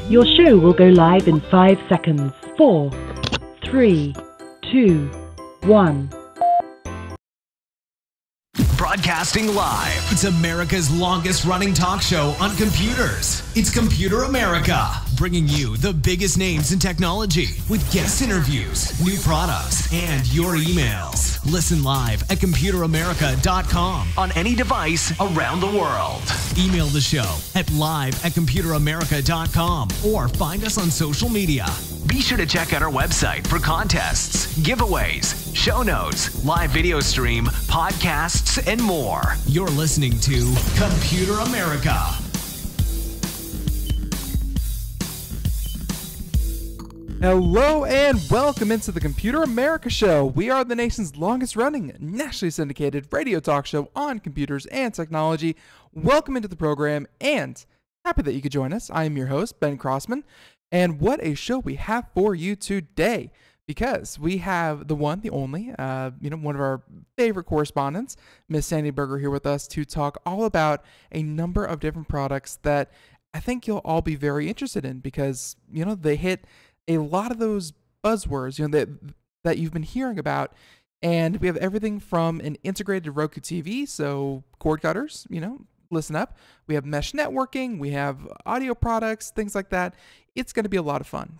Your show will go live in 5 seconds. 4, 3, 2, 1. Broadcasting live. It's America's longest running talk show on computers. It's Computer America, bringing you the biggest names in technology with guest interviews, new products, and your emails. Listen live at ComputerAmerica.com on any device around the world. Email the show at live@ComputerAmerica.com or find us on social media. Be sure to check out our website for contests, giveaways, show notes, live video stream, podcasts, and more. You're listening to Computer America. Hello and welcome into the Computer America Show. We are the nation's longest running, nationally syndicated radio talk show on computers and technology. Welcome into the program and happy that you could join us. I am your host, Ben Crossman, and what a show we have for you today, because we have the one, the only, one of our favorite correspondents, Miss Sandy Berger, here with us to talk all about a number of different products that I think you'll all be very interested in, because, they hit a lot of those buzzwords, that you've been hearing about. And we have everything from an integrated Roku TV, so cord cutters, listen up. We have mesh networking, we have audio products, things like that. It's going to be a lot of fun.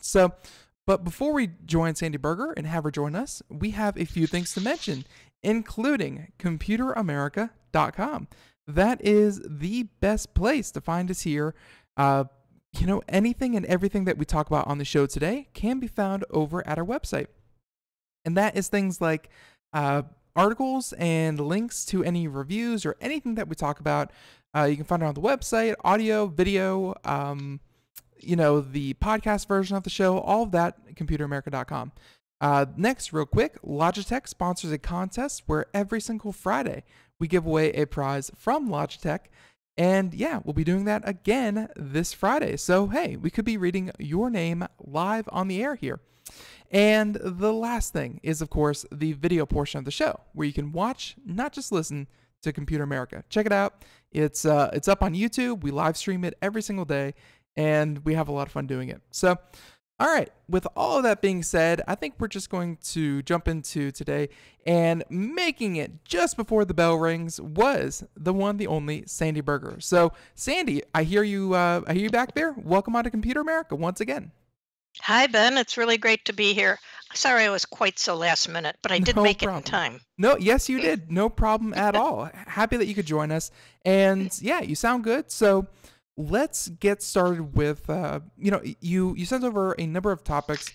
But before we join Sandy Berger and have her join us, we have a few things to mention, including ComputerAmerica.com. That is the best place to find us here. Anything and everything that we talk about on the show today can be found over at our website. And that is things like articles and links to any reviews or anything that we talk about. You can find it on the website, audio, video, the podcast version of the show, all of that at ComputerAmerica.com. Next, real quick, Logitech sponsors a contest where every single Friday we give away a prize from Logitech. And yeah, we'll be doing that again this Friday. So, hey, we could be reading your name live on the air here. And the last thing is, of course, the video portion of the show, where you can watch, not just listen to Computer America. Check it out. It's up on YouTube. We live stream it every single day, and we have a lot of fun doing it. So, all right, with all of that being said, I think we're just going to jump into today, and making it just before the bell rings was the one, the only Sandy Berger. So, Sandy, I hear you back there. Welcome on to Computer America once again. Hi, Ben. It's really great to be here. Sorry I was quite so last minute, but I did make it in time. No, yes, you did. No problem at all. Happy that you could join us. And yeah, you sound good. So let's get started with, you sent over a number of topics,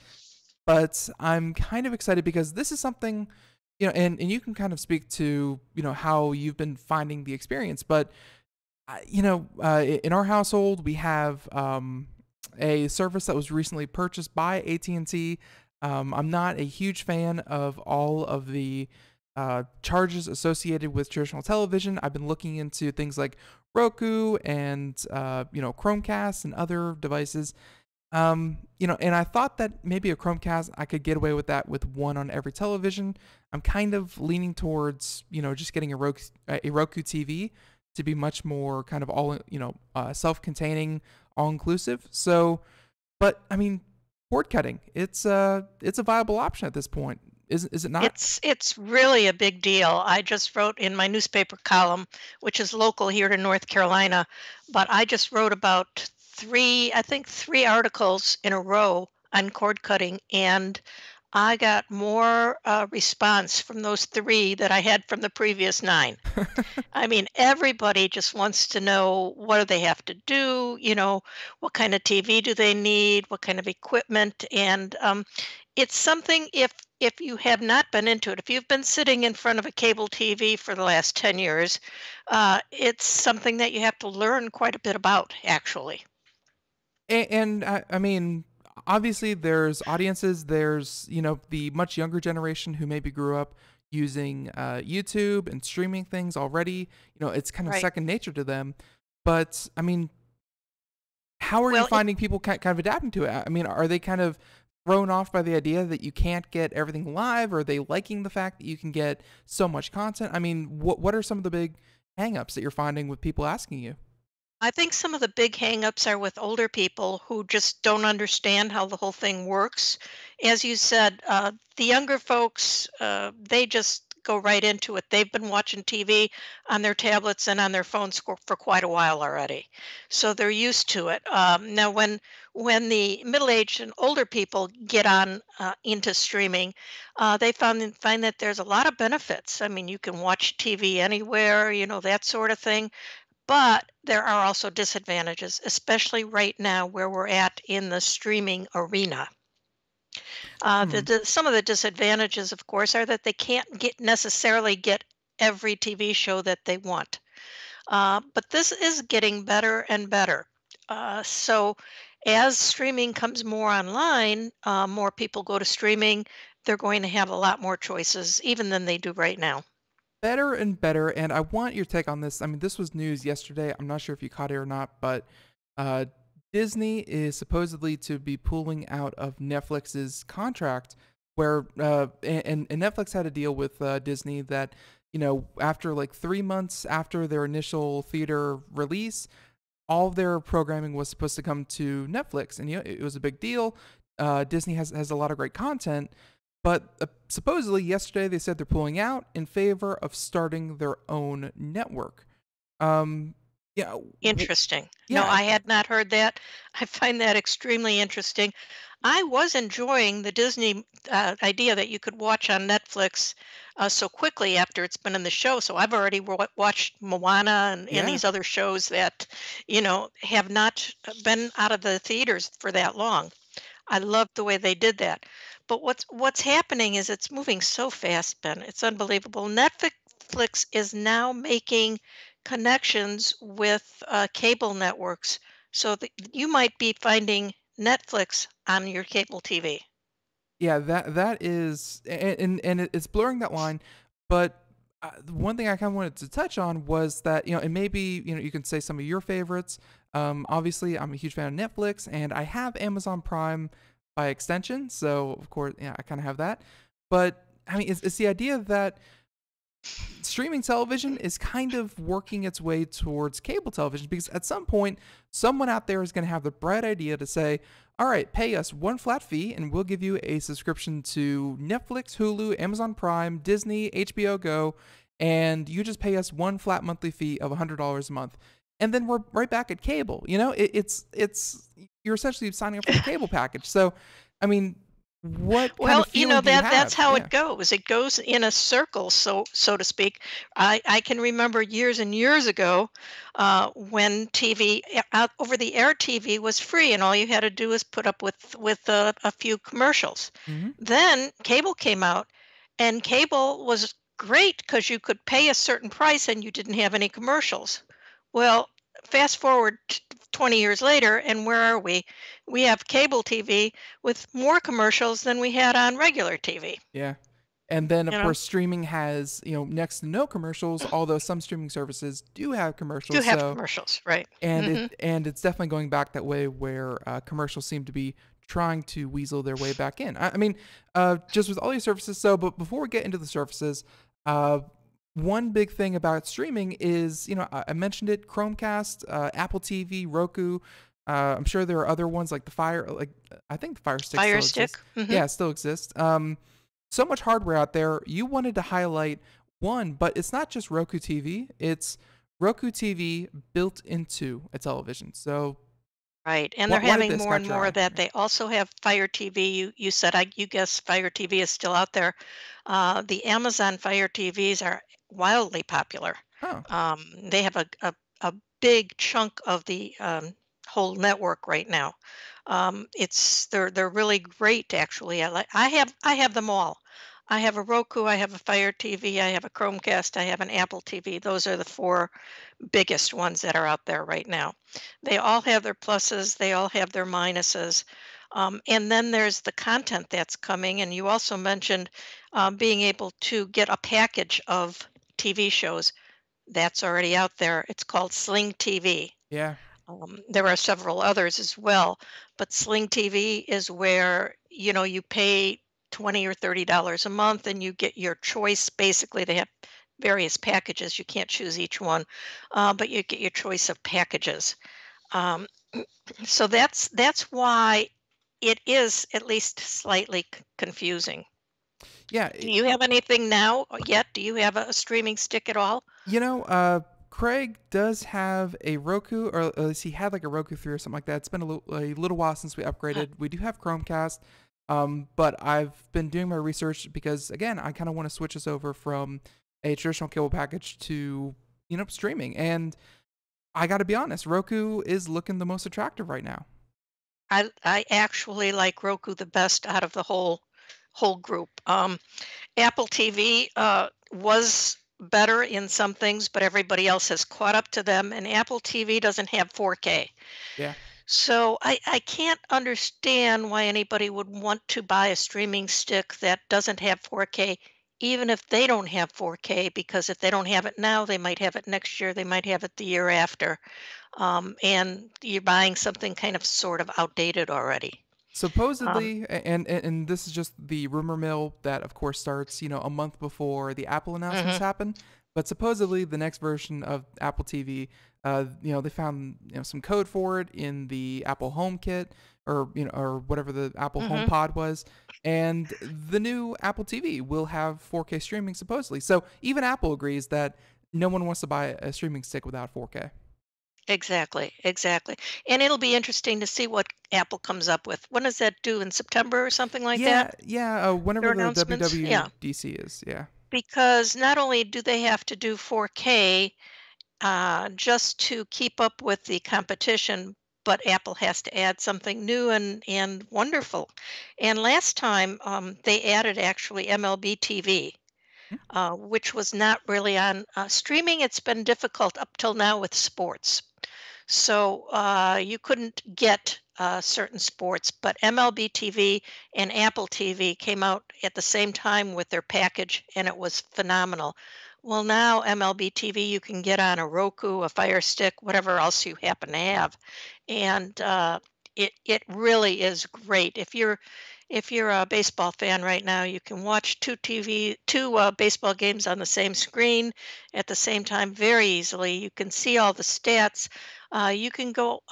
but I'm kind of excited because this is something, and you can kind of speak to, how you've been finding the experience. But, in our household, we have a service that was recently purchased by AT&T. I'm not a huge fan of all of the charges associated with traditional television. I've been looking into things like Roku and Chromecast and other devices. And I thought that maybe a Chromecast, I could get away with that with one on every television. I'm kind of leaning towards just getting a Roku TV to be much more kind of all self-containing, all-inclusive. So, but I mean, cord cutting, it's a viable option at this point. Is it not? It's really a big deal. I just wrote in my newspaper column, which is local here to North Carolina, but I just wrote about three articles in a row on cord cutting, and I got more response from those three that I had from the previous 9. I mean, everybody just wants to know, what do they have to do? What kind of TV do they need? What kind of equipment? And it's something, if you have not been into it, if you've been sitting in front of a cable TV for the last 10 years, it's something that you have to learn quite a bit about, actually. And I mean, obviously there's audiences, there's, the much younger generation who maybe grew up using YouTube and streaming things already. It's kind of second nature to them. But, I mean, how are you finding people kind of adapting to it? I mean, are they kind of thrown off by the idea that you can't get everything live? Or are they liking the fact that you can get so much content? I mean, what are some of the big hang-ups that you're finding with people asking you? I think some of the big hangups are with older people who just don't understand how the whole thing works. As you said, the younger folks, they just go right into it. They've been watching TV on their tablets and on their phones for quite a while already, so they're used to it. Now, when the middle-aged and older people get on into streaming, they find that there's a lot of benefits. I mean, you can watch TV anywhere, that sort of thing, but there are also disadvantages, especially right now where we're at in the streaming arena. Hmm. Some of the disadvantages, of course, are that they can't necessarily get every TV show that they want. But this is getting better and better. So as streaming comes more online, more people go to streaming, they're going to have a lot more choices even than they do right now. Better and better, and I want your take on this. I mean, this was news yesterday. I'm not sure if you caught it or not, but uh, Disney is supposedly to be pulling out of Netflix's contract, where and Netflix had a deal with Disney that after like 3 months after their initial theater release, all of their programming was supposed to come to Netflix, and it was a big deal. Disney has a lot of great content, but supposedly yesterday they said they're pulling out in favor of starting their own network. Um, yeah, Interesting. No, yeah, I had not heard that. I find that extremely interesting. I was enjoying the Disney idea that you could watch on Netflix so quickly after it's been in the show. So I've already watched Moana and yeah. these other shows that, have not been out of the theaters for that long. I love the way they did that. But what's happening is it's moving so fast, Ben. It's unbelievable. Netflix is now making connections with cable networks, so that you might be finding Netflix on your cable TV. Yeah, that is, and it's blurring that line. But the one thing I kind of wanted to touch on was that and maybe you can say some of your favorites. Obviously, I'm a huge fan of Netflix, and I have Amazon Prime by extension, so of course, yeah, I kind of have that. But I mean, it's the idea that streaming television is kind of working its way towards cable television, because at some point someone out there is going to have the bright idea to say, all right, pay us one flat fee and we'll give you a subscription to Netflix, Hulu, Amazon Prime, Disney, HBO Go, and you just pay us one flat monthly fee of $100 a month, and then we're right back at cable. It's you're essentially signing up for the cable package. So I mean, what kind Well, of feeling do you that's have? how Yeah. it goes. It goes in a circle, so to speak. I can remember years and years ago when TV over the air TV was free, and all you had to do was put up with a few commercials. Hmm. Then cable came out, and cable was great because you could pay a certain price and you didn't have any commercials. Well, fast forward 20 years later, and where are we? We have cable TV with more commercials than we had on regular TV. Yeah. And then, You of know, course, streaming has, next to no commercials, although some streaming services do have do commercials. have So, commercials, right? and Hmm. it's definitely going back that way where commercials seem to be trying to weasel their way back in. I mean, just with all these services. So, but before we get into the services, uh, one big thing about streaming is, I mentioned it, Chromecast, Apple TV, Roku. I'm sure there are other ones like I think the Fire Stick Fire still Stick. exists. Hmm. Yeah, it still exists. So much hardware out there. You wanted to highlight one, but it's not just Roku TV. It's Roku TV built into a television. So Right, and they're why did having this more and catch your more of eye? that. They also have Fire TV. You said you guess Fire TV is still out there. The Amazon Fire TVs are wildly popular. Oh, They have a big chunk of the whole network right now. They're really great actually. I have them all. I have a Roku, I have a Fire TV, I have a Chromecast, I have an Apple TV. Those are the four biggest ones that are out there right now. They all have their pluses, they all have their minuses. And then there's the content that's coming. And you also mentioned being able to get a package of TV shows that's already out there. It's called Sling TV. yeah. There are several others as well, but Sling TV is where you pay $20 or $30 a month and you get your choice. Basically, they have various packages. You can't choose each one, but you get your choice of packages. Um, so that's why it is at least slightly confusing. Yeah, Do you have anything now yet? Do you have a streaming stick at all? Craig does have a Roku, or at least he had like a Roku 3 or something like that. It's been a little while since we upgraded. We do have Chromecast, but I've been doing my research because, again, I kind of want to switch us over from a traditional cable package to, streaming. And I got to be honest, Roku is looking the most attractive right now. I actually like Roku the best out of the whole group. Apple TV was better in some things, but everybody else has caught up to them, and Apple TV doesn't have 4K. Yeah. So I can't understand why anybody would want to buy a streaming stick that doesn't have 4K, even if they don't have 4K, because if they don't have it now, they might have it next year, they might have it the year after. And you're buying something kind of sort of outdated already. Supposedly, and this is just the rumor mill that, of course, starts a month before the Apple announcements happen. But supposedly, the next version of Apple TV, they found some code for it in the Apple Home Kit, or or whatever the Apple HomePod was, and the new Apple TV will have 4K streaming supposedly. So even Apple agrees that no one wants to buy a streaming stick without 4K. Exactly, exactly. And it'll be interesting to see what Apple comes up with. When does that due, in September or something like that? Yeah, whenever Their the announcements? Yeah. WWDC is, yeah. Because not only do they have to do 4K just to keep up with the competition, but Apple has to add something new and wonderful. And last time they added actually MLB TV, which was not really on streaming. It's been difficult up till now with sports. So you couldn't get certain sports, but MLB TV and Apple TV came out at the same time with their package, and it was phenomenal. Well, now MLB TV you can get on a Roku, a Fire Stick, whatever else you happen to have, and it really is great. If you're a baseball fan right now, you can watch two baseball games on the same screen at the same time very easily. You can see all the stats. You can go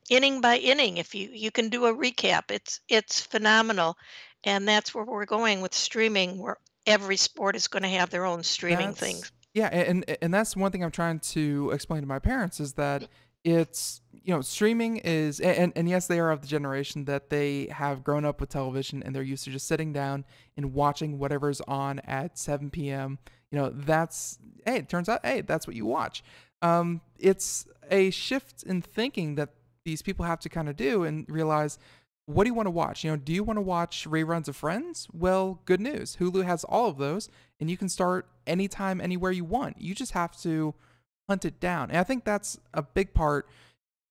inning by inning if you can do a recap. It's phenomenal, and that's where we're going with streaming, where every sport is going to have their own streaming things. Yeah, and that's one thing I'm trying to explain to my parents is that it's streaming is, and yes, they are of the generation that they have grown up with television and they're used to just sitting down and watching whatever's on at 7 p.m. It turns out, hey, that's what you watch. It's a shift in thinking that these people have to kind of do and realize, what do you want to watch? Do you want to watch reruns of Friends? Well, good news. Hulu has all of those, and you can start anytime, anywhere you want. You just have to hunt it down. And I think that's a big part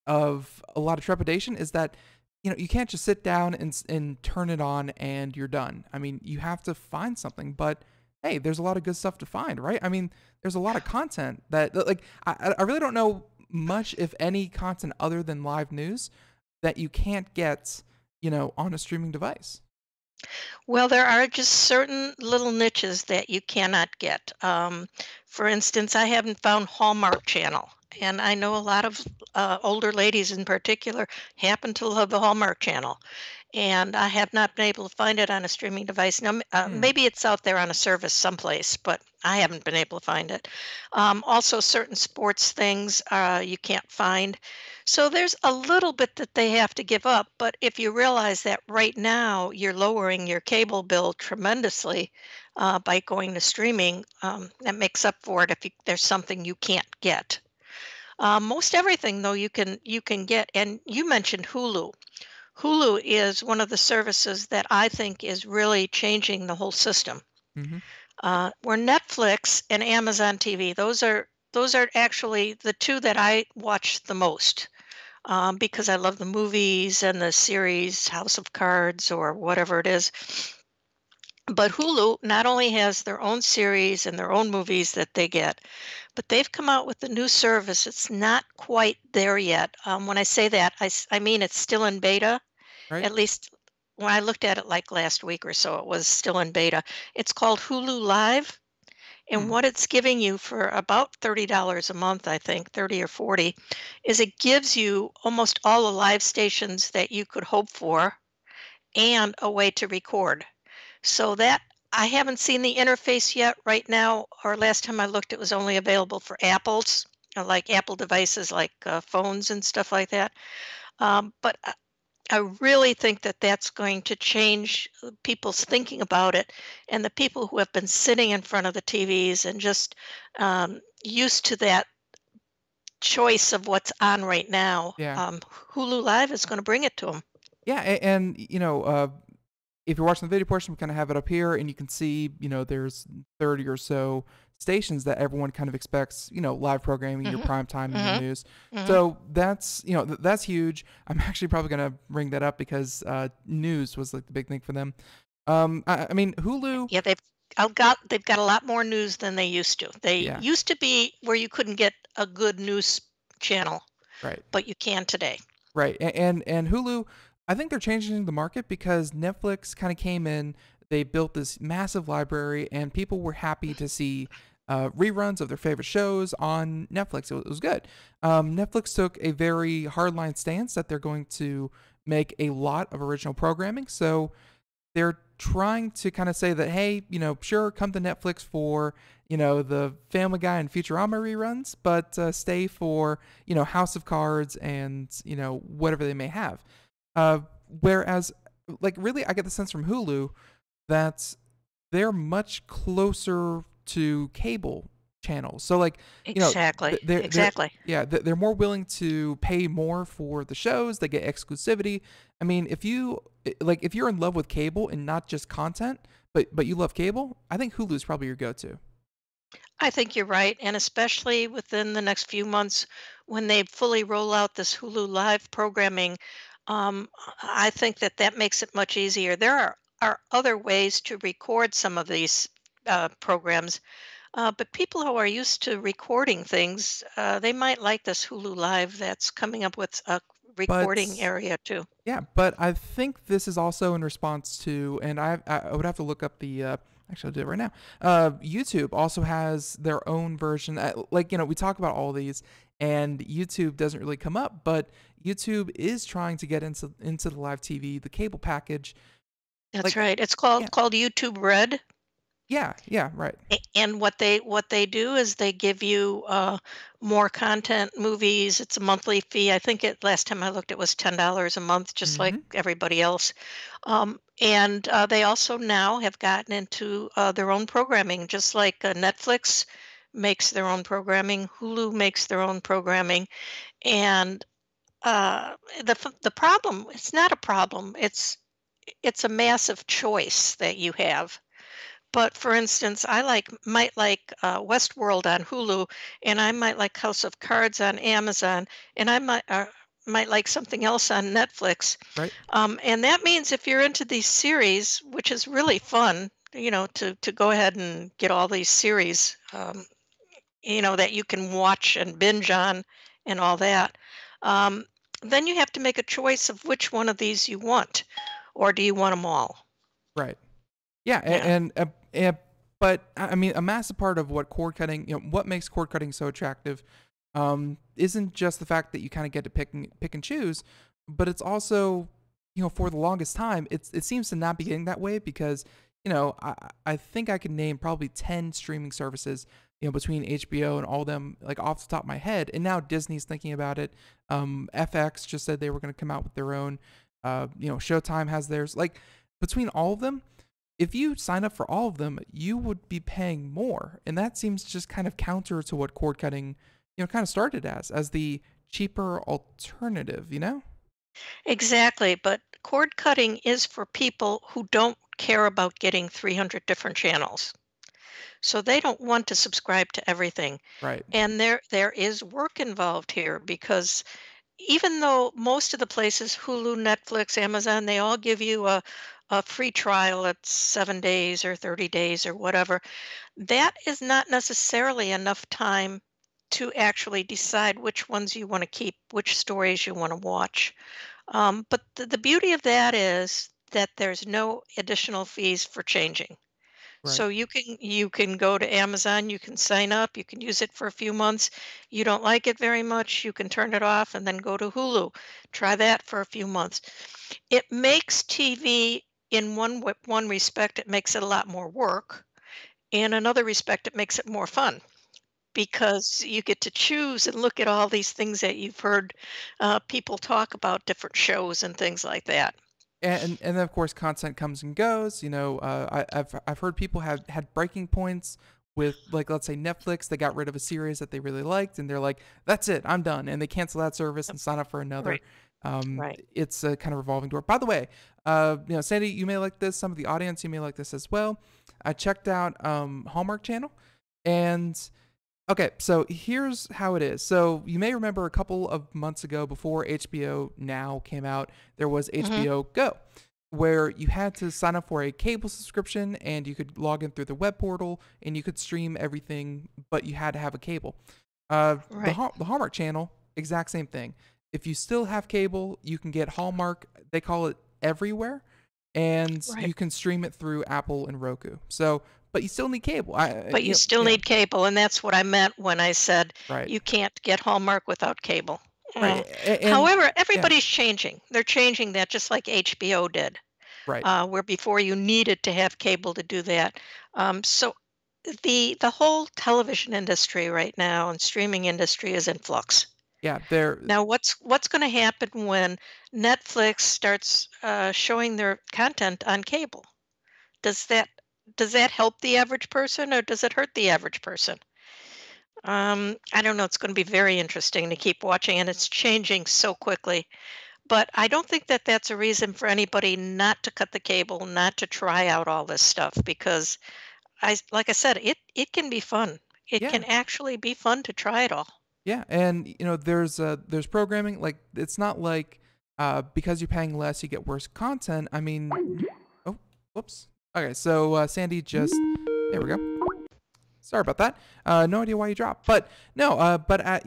of a lot of trepidation, is that you can't just sit down and turn it on and you're done. I mean, you have to find something, but hey, there's a lot of good stuff to find, right? I mean, there's a lot of content that, like, I really don't know much, if any, content other than live news that you can't get on a streaming device. Well, there are just certain little niches that you cannot get. For instance, I haven't found Hallmark Channel, and I know a lot of older ladies in particular happen to love the Hallmark Channel, and I have not been able to find it on a streaming device. Now, maybe it's out there on a service someplace, but I haven't been able to find it. Also, certain sports things you can't find. So there's a little bit that they have to give up, but if you realize that right now you're lowering your cable bill tremendously by going to streaming, that makes up for it if there's something you can't get. Most everything, though, you can get, and you mentioned Hulu. Hulu is one of the services that I think is really changing the whole system. Where Netflix and Amazon TV, those are actually the two that I watch the most. Because I love the movies and the series House of Cards or whatever it is. But Hulu not only has their own series and their own movies that they get, but they've come out with a new service. It's not quite there yet. When I say that, I mean it's still in beta. Right. At least when I looked at it like last week or so, it was still in beta. It's called Hulu Live. And what it's giving you for about $30 a month, I think, 30 or 40, is it gives you almost all the live stations that you could hope for and a way to record. So that I haven't seen the interface yet right now, or last time I looked, it was only available for Apple's, like Apple devices like phones and stuff like that. But I really think that that's going to change people's thinking about it. And the people who have been sitting in front of the TVs and just used to that choice of what's on right now, Yeah. Hulu Live is going to bring it to them. Yeah, and if you're watching the video portion, we kind of have it up here, and you can see, there's 30 or so stations that everyone kind of expects, live programming, your prime time, and the news. So that's, that's huge. I'm actually probably going to bring that up because news was like the big thing for them. I mean, Hulu. Yeah, they've got a lot more news than they used to. They used to be where you couldn't get a good news channel, right? But you can today, right? And Hulu, I think they're changing the market because Netflix kind of came in. They built this massive library, and people were happy to see reruns of their favorite shows on Netflix. It was good. Netflix took a very hardline stance that they're going to make a lot of original programming. So they're trying to kind of say that, hey, sure, come to Netflix for, the Family Guy and Futurama reruns, but stay for, House of Cards and, whatever they may have. Whereas, like, really, I get the sense from Hulu that they're much closer to cable channels. So, like, exactly. They're more willing to pay more for the shows. They get exclusivity. I mean, if you're in love with cable and not just content, but you love cable, I think Hulu is probably your go-to. I think you're right, and especially within the next few months when they fully roll out this Hulu Live programming. I think that makes it much easier. There are other ways to record some of these programs, but people who are used to recording things, they might like this Hulu Live that's coming up with a recording area too. Yeah, but I think this is also in response to, and I would have to look up the. Actually, I'll do it right now. YouTube also has their own version. We talk about all these, and YouTube doesn't really come up, but YouTube is trying to get into the live TV, the cable package. That's right. It's called YouTube Red. Yeah, right. And what they do is they give you more content, movies. It's a monthly fee. I think last time I looked, it was $10 a month, just like everybody else. And they also now have gotten into their own programming, just like Netflix makes their own programming, Hulu makes their own programming, and the problem, it's not a problem. It's a massive choice that you have. But for instance, I might like Westworld on Hulu, and I might like House of Cards on Amazon, and I might like something else on Netflix. Right. And that means if you're into these series, which is really fun, to go ahead and get all these series, that you can watch and binge on and all that, then you have to make a choice of which one of these you want, or do you want them all? Right. Yeah. And but I mean, a massive part of what cord cutting, what makes cord cutting so attractive, isn't just the fact that you kind of get to pick and choose, but it's also, for the longest time, it seems to not be getting that way because, I think I can name probably 10 streaming services, between HBO and all of them, like off the top of my head. And now Disney's thinking about it. FX just said they were going to come out with their own. Showtime has theirs. Like, between all of them, if you sign up for all of them, you would be paying more. And that seems just kind of counter to what cord cutting, kind of started as the cheaper alternative, Exactly. But cord cutting is for people who don't care about getting 300 different channels. So they don't want to subscribe to everything. Right. And there is work involved here because even though most of the places, Hulu, Netflix, Amazon, they all give you a free trial at 7 days or 30 days or whatever, that is not necessarily enough time to actually decide which ones you want to keep, which stories you want to watch. But the beauty of that is that there's no additional fees for changing. Right. So you can go to Amazon, you can sign up, you can use it for a few months. You don't like it very much, you can turn it off and then go to Hulu. Try that for a few months. It makes TV in one respect, it makes it a lot more work. In another respect, it makes it more fun because you get to choose and look at all these things that you've heard people talk about, different shows and things like that. And then of course content comes and goes. I've heard people have had breaking points with, like, let's say Netflix. They got rid of a series that they really liked, and they're like, "That's it, I'm done," and they cancel that service and sign up for another. Right. Right. It's a kind of revolving door. By the way, Sandy, you may like this. Some of the audience, you may like this as well. I checked out Hallmark Channel, and okay, so here's how it is. So you may remember a couple of months ago, before HBO Now came out, there was Hmm. HBO Go, where you had to sign up for a cable subscription and you could log in through the web portal and you could stream everything, but you had to have a cable. Right. The Hallmark Channel, exact same thing. If you still have cable, you can get Hallmark, they call it everywhere, and Right. you can stream it through Apple and Roku. So, but you still need cable. But you still Yeah, need cable, and that's what I meant when I said right. you can't get Hallmark without cable. Right. And However, yeah, everybody's changing. They're changing that just like HBO did, right. where before you needed to have cable to do that. So the whole television industry right now and streaming industry is in flux. Yeah, there. Now, what's going to happen when Netflix starts showing their content on cable? Does that does that help the average person or does it hurt the average person? I don't know. It's going to be very interesting to keep watching, and it's changing so quickly. But I don't think that that's a reason for anybody not to cut the cable, not to try out all this stuff, because like I said, it can be fun. It Yeah, can actually be fun to try it all. yeah, and there's programming, like, it's not like because you're paying less you get worse content. I mean, oh, whoops. Okay, so Sandy just, there we go. Sorry about that. No idea why you dropped, but no, but at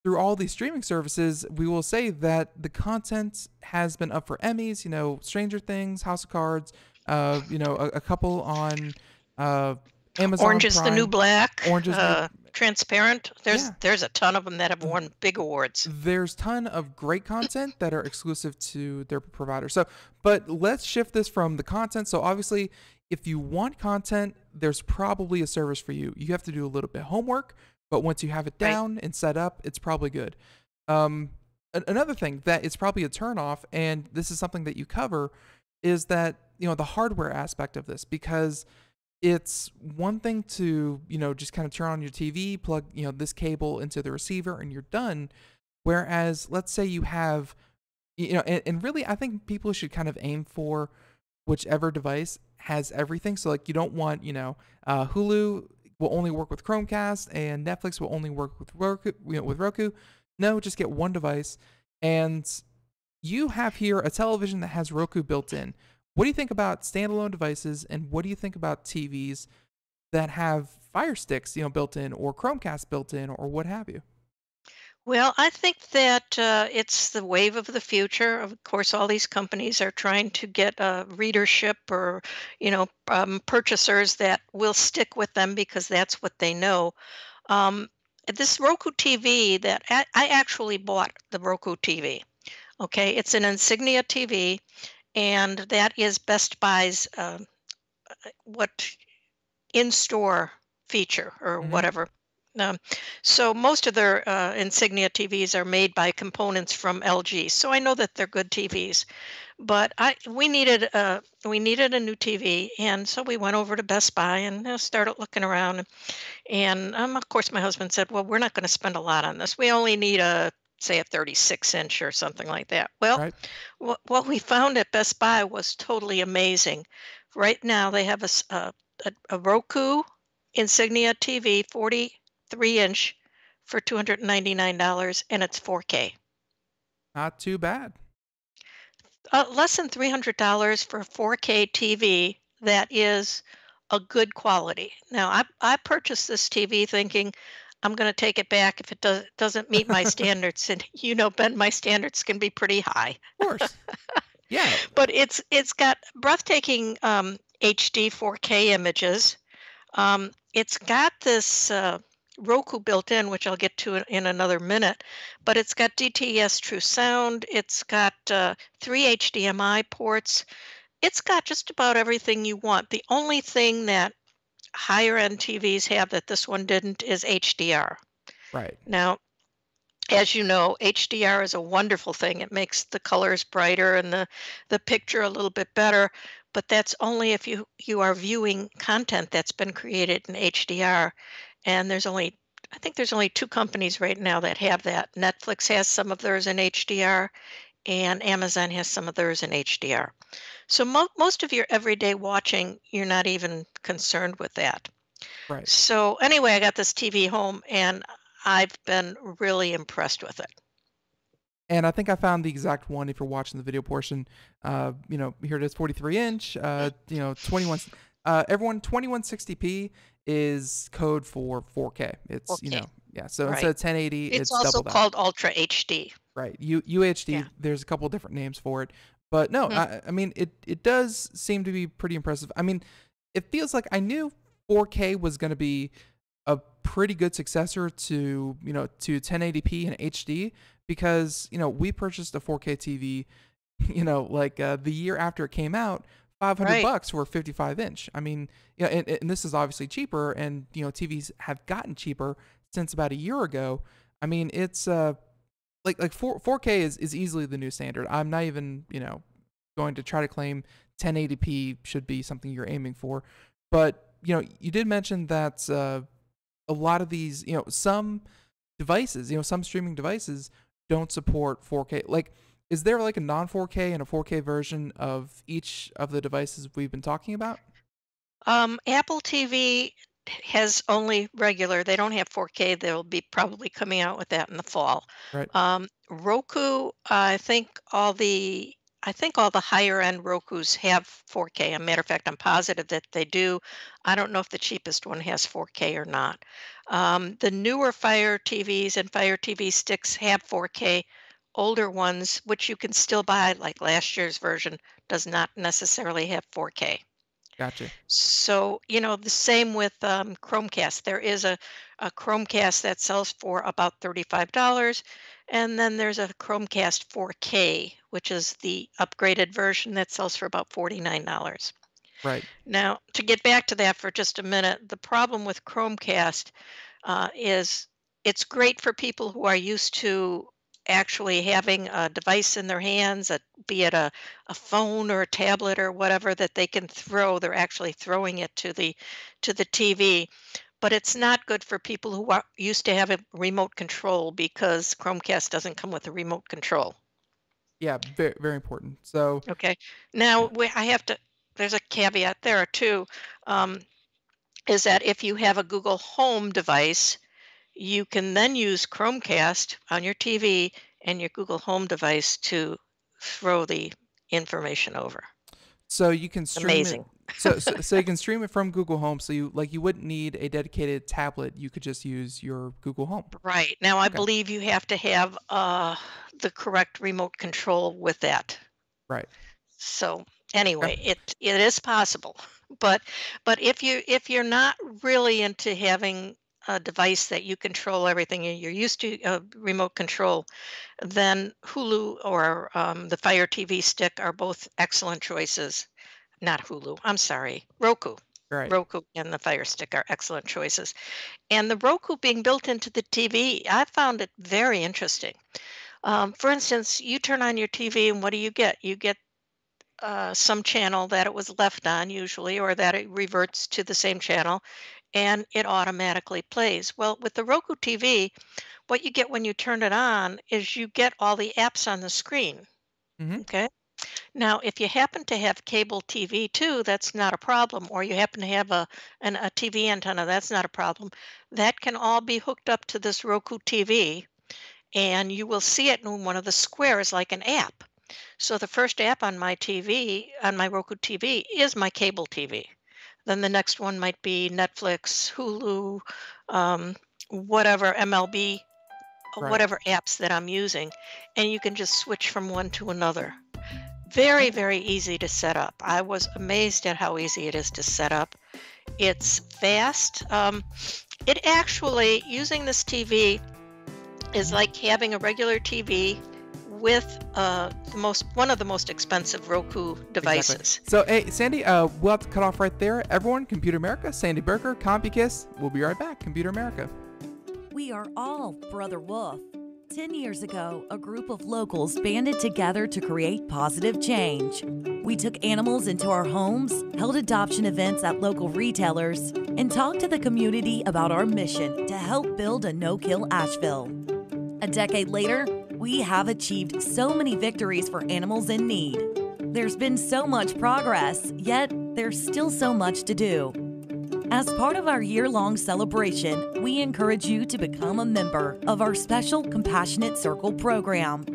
through all these streaming services, we will say that the content has been up for Emmys. Stranger Things, House of Cards. A couple on Amazon Orange is the New Prime. Black, Orange is New. Transparent. Yeah, There's a ton of them that have won big awards. there's ton of great content that are exclusive to their provider. So, but let's shift this from the content. So obviously, if you want content, there's probably a service for you. You have to do a little bit of homework, but once you have it Right. down and set up, it's probably good. Um, Another thing that is probably a turnoff, and this is something that you cover, is that the hardware aspect of this, because it's one thing to just kind of turn on your TV, plug this cable into the receiver, and you're done. Whereas, let's say you have and really, I think people should kind of aim for whichever device has everything. So, like, you don't want Hulu will only work with Chromecast and Netflix will only work with Roku. No, just get one device. And you have here a television that has Roku built in. What do you think about standalone devices, and what do you think about TVs that have Fire Sticks, built in, or Chromecast built in, or what have you? Well, I think that it's the wave of the future. Of course, all these companies are trying to get readership or, purchasers that will stick with them because that's what they know. Um, this Roku TV that I actually bought the Roku TV. Okay, it's an Insignia TV, and that is Best Buy's what in-store feature or Hmm. whatever. Um, so most of their Insignia TVs are made by components from LG. So I know that they're good TVs, but we needed a new TV, and so we went over to Best Buy and started looking around. And of course, my husband said, "Well, we're not going to spend a lot on this. We only need say a 36-inch or something like that." Well, Right? what we found at Best Buy was totally amazing. Right now, they have a Roku Insignia TV 43-inch for $299, and it's 4K. Not too bad. Less than $300 for a 4K TV that is a good quality. Now, I purchased this TV thinking I'm going to take it back if it doesn't meet my standards. And Ben, my standards can be pretty high. Of course. Yeah. But it's got breathtaking HD 4K images. It's got this Roku built in, which I'll get to in another minute, but it's got DTS True Sound. It's got 3 HDMI ports. It's got just about everything you want. The only thing that higher end TVs have that this one didn't is HDR. Right. Now, as you know, HDR is a wonderful thing. It makes the colors brighter and the picture a little bit better, but that's only if you are viewing content that's been created in HDR. And I think there's only 2 companies right now that have that. Netflix has some of theirs in HDR, and Amazon has some of theirs in HDR. So most of your everyday watching, you're not even concerned with that. Right. So anyway, I got this TV home, and I've been really impressed with it. And I think I found the exact one if you're watching the video portion. Here it is, 43-inch, 21. Everyone, 2160p is code for 4K. It's, 4K. So Right. instead of 1080, It's double also that. called Ultra HD. Right. UHD, Yeah. there's a couple different names for it. But no, I mean, it does seem to be pretty impressive. I mean, it feels like I knew 4K was going to be a pretty good successor to 1080p and HD because, we purchased a 4K TV, the year after it came out, $500 for a 55-inch. I mean, and this is obviously cheaper, and, TVs have gotten cheaper since about a year ago. I mean, it's, 4K is easily the new standard. I'm not even, going to try to claim 1080p should be something you're aiming for. But, you did mention that a lot of these, some devices, some streaming devices don't support 4K. Like, is there like a non-4K and a 4K version of each of the devices we've been talking about? Apple TV has only regular. They don't have 4K. They'll be probably coming out with that in the fall. Right. Roku, I think all the higher end Rokus have 4K. As a matter of fact, I'm positive that they do. I don't know if the cheapest one has 4K or not. The newer Fire TVs and Fire TV sticks have 4K. Older ones, which you can still buy, like last year's version, does not necessarily have 4K. Gotcha. So, the same with Chromecast. There is a Chromecast that sells for about $35, and then there's a Chromecast 4K, which is the upgraded version that sells for about $49. Right. Now, to get back to that for just a minute, the problem with Chromecast is it's great for people who are used to actually having a device in their hands, be it a phone or a tablet or whatever that they can throw. They're actually throwing it to the TV. But it's not good for people who are used to have a remote control because Chromecast doesn't come with a remote control. Yeah, very, very important. So Okay. Now, there's a caveat there too, is that if you have a Google Home device, you can then use Chromecast on your TV and your Google Home device to throw the information over. So you can stream Amazing. it. So you can stream it from Google Home. So you wouldn't need a dedicated tablet. You could just use your Google Home. Right. Now, I believe you have to have the correct remote control with that. Right. So anyway, it is possible. But if you're not really into having a device that you control everything and you're used to remote control, then Hulu or the Fire TV stick are both excellent choices. Not Hulu, I'm sorry, Roku. Right. Roku and the Fire Stick are excellent choices. And the Roku being built into the TV, I found it very interesting. For instance, you turn on your TV and what do you get? You get some channel that it was left on usually, or that it reverts to the same channel and it automatically plays. Well, with the Roku TV, what you get when you turn it on is you get all the apps on the screen. Mm-hmm. Okay. Now, if you happen to have cable TV too, that's not a problem. Or you happen to have a TV antenna, that's not a problem. That can all be hooked up to this Roku TV, and you will see it in one of the squares like an app. So the first app on my TV, on my Roku TV, is my cable TV. Then the next one might be Netflix, Hulu, whatever, MLB, Right. whatever apps that I'm using. And you can just switch from one to another. Very, very easy to set up. I was amazed at how easy it is to set up. It's fast. It actually, using this TV is like having a regular TV with one of the most expensive Roku devices. Exactly. So, hey, Sandy, we'll have to cut off right there. Everyone, Computer America, Sandy Berger, Compukiss. We'll be right back. Computer America. We are all Brother Wolf. 10 years ago, a group of locals banded together to create positive change. We took animals into our homes, held adoption events at local retailers, and talked to the community about our mission to help build a no-kill Asheville. A decade later, we have achieved so many victories for animals in need. There's been so much progress, yet there's still so much to do. As part of our year-long celebration, we encourage you to become a member of our special Compassionate Circle program.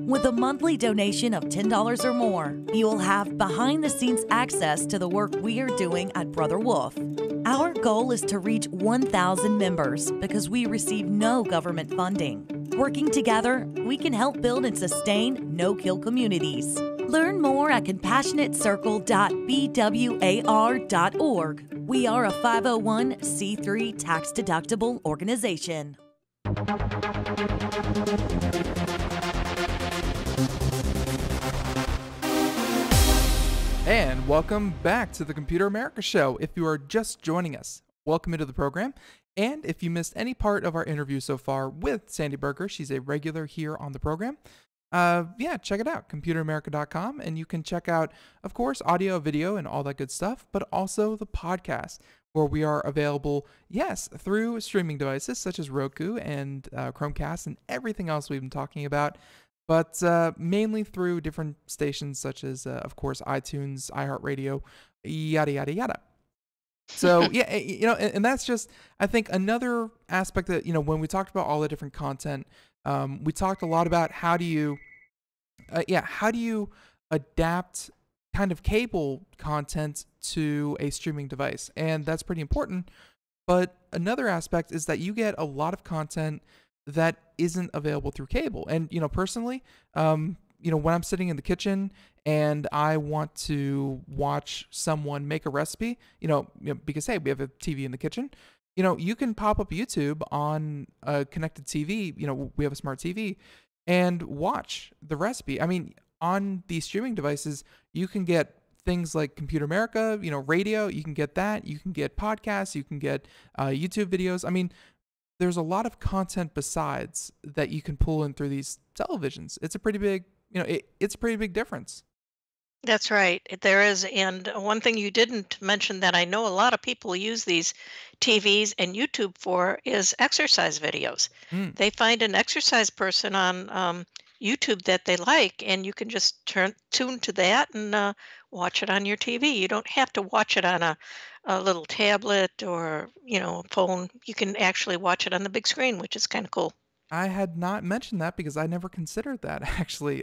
With a monthly donation of $10 or more, you will have behind-the-scenes access to the work we are doing at Brother Wolf. Our goal is to reach 1,000 members because we receive no government funding. Working together, we can help build and sustain no-kill communities. Learn more at compassionatecircle.bwar.org. We are a 501c3 tax-deductible organization. And welcome back to the Computer America Show. If you are just joining us, welcome into the program. And if you missed any part of our interview so far with Sandy Berger, she's a regular here on the program. Check it out, computeramerica.com, and you can check out, of course, audio, video, and all that good stuff, but also the podcast, where we are available, yes, through streaming devices such as Roku and Chromecast and everything else we've been talking about, but mainly through different stations such as, of course, iTunes, iHeartRadio, yada, yada, yada. So, yeah, and that's just, I think, another aspect that, when we talked about all the different content, we talked a lot about how do you adapt kind of cable content to a streaming device, and that's pretty important. But another aspect is that you get a lot of content that isn't available through cable. And personally, when I'm sitting in the kitchen and I want to watch someone make a recipe, because hey, we have a TV in the kitchen. You can pop up YouTube on a connected TV, we have a smart TV, and watch the recipe. I mean, on these streaming devices, you can get things like Computer America, radio, you can get that, you can get podcasts, you can get YouTube videos. I mean, there's a lot of content besides that you can pull in through these televisions. It's a pretty big, it's a pretty big difference. That's right. There is. And one thing you didn't mention that I know a lot of people use these TVs and YouTube for is exercise videos. They find an exercise person on YouTube that they like, and you can just tune to that and watch it on your TV. You don't have to watch it on a little tablet or, a phone. You can actually watch it on the big screen, which is kind of cool. I had not mentioned that because I never considered that, actually,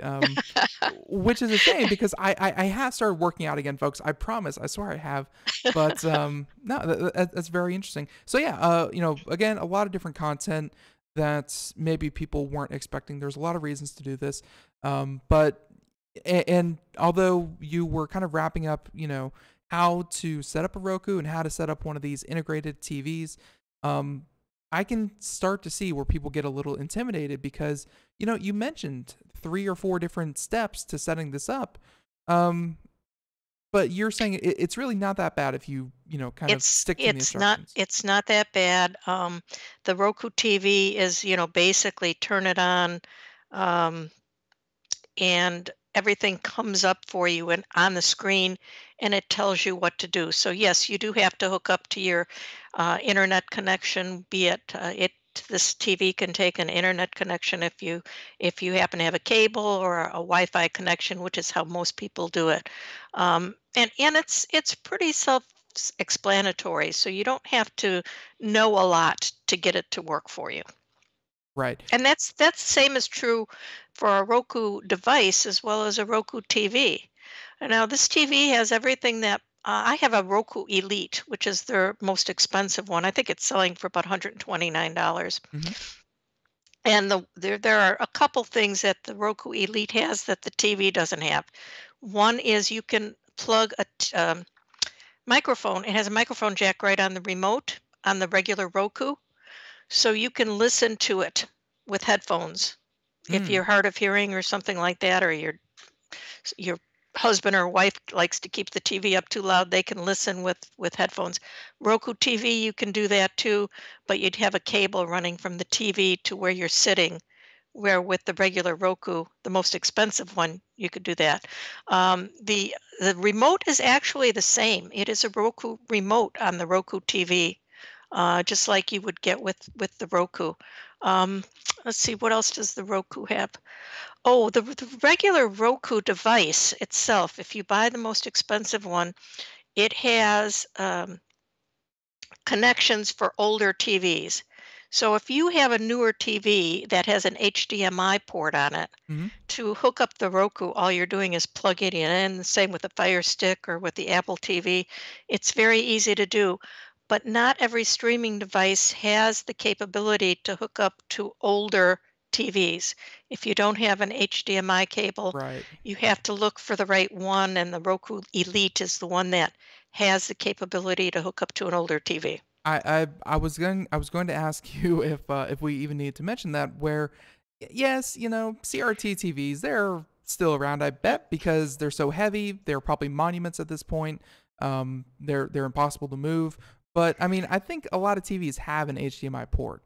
which is a shame because I have started working out again, folks. I promise. I swear I have. But no, that's very interesting. So, yeah, again, a lot of different content that maybe people weren't expecting. There's a lot of reasons to do this. But although you were kind of wrapping up, how to set up a Roku and how to set up one of these integrated TVs, I can start to see where people get a little intimidated because, you mentioned 3 or 4 different steps to setting this up. But you're saying it's really not that bad if you, kind of stick to the instructions. It's not that bad. The Roku TV is, basically turn it on, and everything comes up for you and on the screen, and it tells you what to do. So yes, you do have to hook up to your internet connection. Be it this TV can take an internet connection if you happen to have a cable or a Wi-Fi connection, which is how most people do it. And it's pretty self-explanatory. So you don't have to know a lot to get it to work for you. Right. And that's the same is true for a Roku device as well as a Roku TV. And now this TV has everything that I have a Roku Elite, which is their most expensive one. I think it's selling for about $129. Mm-hmm. And there are a couple things that the Roku Elite has that the TV doesn't have. One is you can plug a microphone. It has a microphone jack right on the remote on the regular Roku, so you can listen to it with headphones. If Mm, you're hard of hearing or something like that, or your husband or wife likes to keep the TV up too loud, they can listen with headphones. Roku TV, you can do that too, but you'd have a cable running from the TV to where you're sitting, where with the regular Roku, the most expensive one, you could do that. The remote is actually the same. It is a Roku remote on the Roku TV, just like you would get with the Roku. Um, let's see, what else does the Roku have? Oh, the regular Roku device itself, if you buy the most expensive one, it has connections for older TVs. So if you have a newer TV that has an HDMI port on it, hmm to hook up the Roku, all you're doing is plugging it in. The same with the Fire Stick or with the Apple TV. It's very easy to do. But not every streaming device has the capability to hook up to older TVs. If you don't have an HDMI cable, right. you have to look for the right one, and the Roku Elite is the one that has the capability to hook up to an older TV. I was going to ask you if we even need to mention that where yes, CRT TVs, they're still around, I bet, because they're so heavy. They're probably monuments at this point. They're impossible to move. But I mean, I think a lot of TVs have an HDMI port.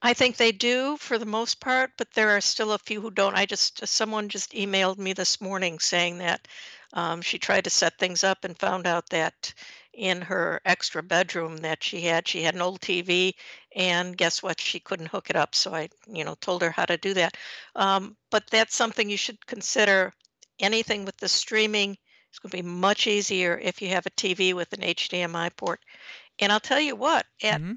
I think they do for the most part, but there are still a few who don't. Someone just emailed me this morning saying that she tried to set things up and found out that in her extra bedroom that she had an old TV, and guess what? She couldn't hook it up. So I told her how to do that. But that's something you should consider. Anything with the streaming is going to be much easier if you have a TV with an HDMI port. And I'll tell you what, at Mm-hmm.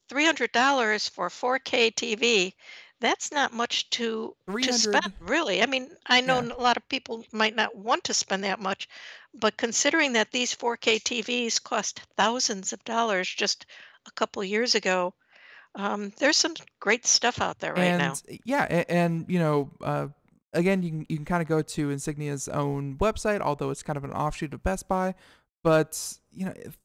$300 for a 4K TV, that's not much to spend, 300. really. I mean, I know Yeah. a lot of people might not want to spend that much, but considering that these 4K TVs cost thousands of dollars just a couple years ago, there's some great stuff out there right now. And yeah, and again, you can kind of go to Insignia's own website, although it's kind of an offshoot of Best Buy. But